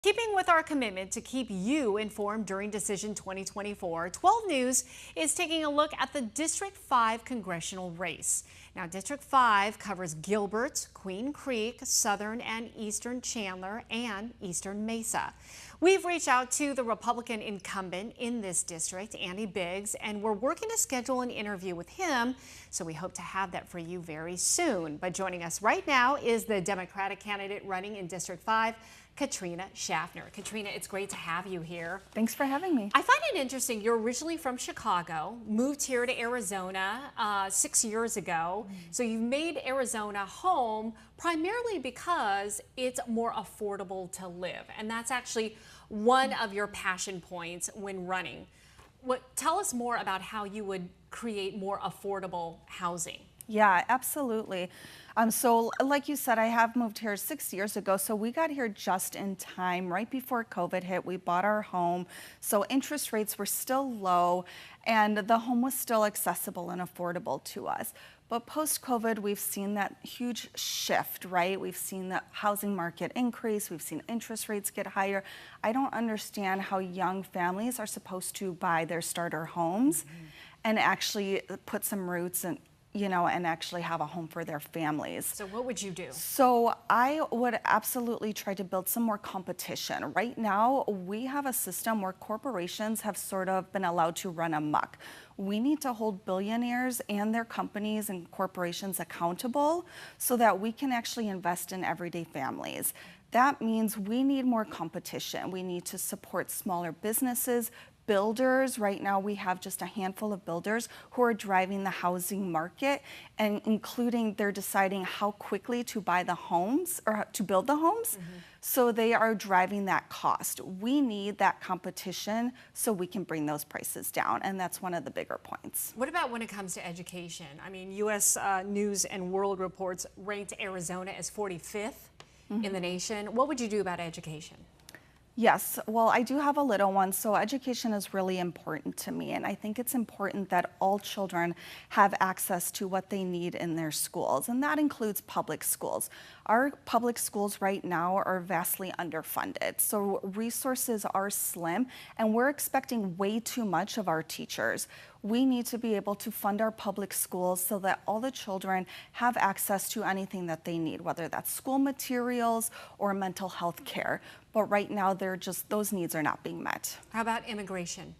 Keeping with our commitment to keep you informed during Decision 2024, 12 News is taking a look at the District 5 congressional race. Now, District 5 covers Gilbert, Queen Creek, Southern and Eastern Chandler, and Eastern Mesa. We've reached out to the Republican incumbent in this district, Andy Biggs, and we're working to schedule an interview with him, so we hope to have that for you very soon. But joining us right now is the Democratic candidate running in District 5, Katrina Schaffner. Katrina, it's great to have you here. Thanks for having me. I find it interesting. You're originally from Chicago, moved here to Arizona 6 years ago. So you've made Arizona home primarily because it's more affordable to live. And that's actually one of your passion points when running. Tell us more about how you would create more affordable housing. Yeah, absolutely. So like you said, I have moved here 6 years ago. So we got here just in time, right before COVID hit. We bought our home. So interest rates were still low and the home was still accessible and affordable to us. But post-COVID, we've seen that huge shift, right? We've seen the housing market increase. We've seen interest rates get higher. I don't understand how young families are supposed to buy their starter homes and actually put some roots and and actually have a home for their families. So what would you do? So I would absolutely try to build some more competition. Right now, we have a system where corporations have sort of been allowed to run amok. We need to hold billionaires and their companies and corporations accountable so that we can actually invest in everyday families. That means we need more competition. We need to support smaller businesses, builders. Right now we have just a handful of builders who are driving the housing market, and including they're deciding how quickly to buy the homes or to build the homes. So they are driving that cost. We need that competition so we can bring those prices down, and that's one of the bigger points. What about when it comes to education? I mean, U.S. News and World Reports ranked Arizona as 45th in the nation. What would you do about education? Yes, well, I do have a little one, so education is really important to me, and I think it's important that all children have access to what they need in their schools, and that includes public schools. Our public schools right now are vastly underfunded, so resources are slim, and we're expecting way too much of our teachers. We need to be able to fund our public schools so that all the children have access to anything that they need, whether that's school materials or mental health care. But right now, those needs are not being met. How about immigration?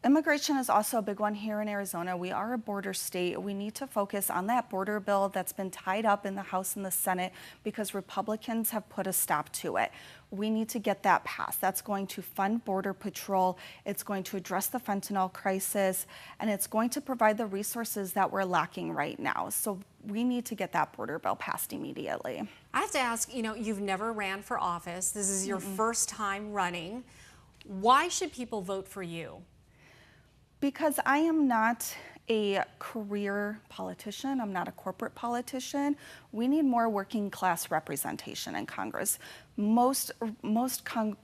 Immigration is also a big one here in Arizona. We are a border state. We need to focus on that border bill that's been tied up in the House and the Senate because Republicans have put a stop to it. We need to get that passed. That's going to fund Border Patrol. It's going to address the fentanyl crisis, and it's going to provide the resources that we're lacking right now. So we need to get that border bill passed immediately. I have to ask, you've never ran for office. This is your first time running. Why should people vote for you? Because I am not a career politician, I'm not a corporate politician. We need more working class representation in Congress. Most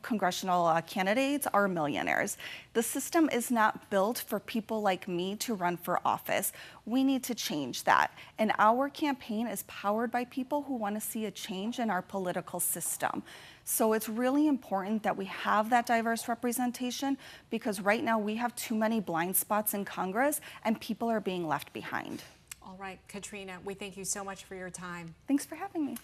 congressional candidates are millionaires. The system is not built for people like me to run for office. We need to change that. And our campaign is powered by people who want to see a change in our political system. So it's really important that we have that diverse representation because right now we have too many blind spots in Congress and people are being left behind. All right, Katrina, we thank you so much for your time. Thanks for having me.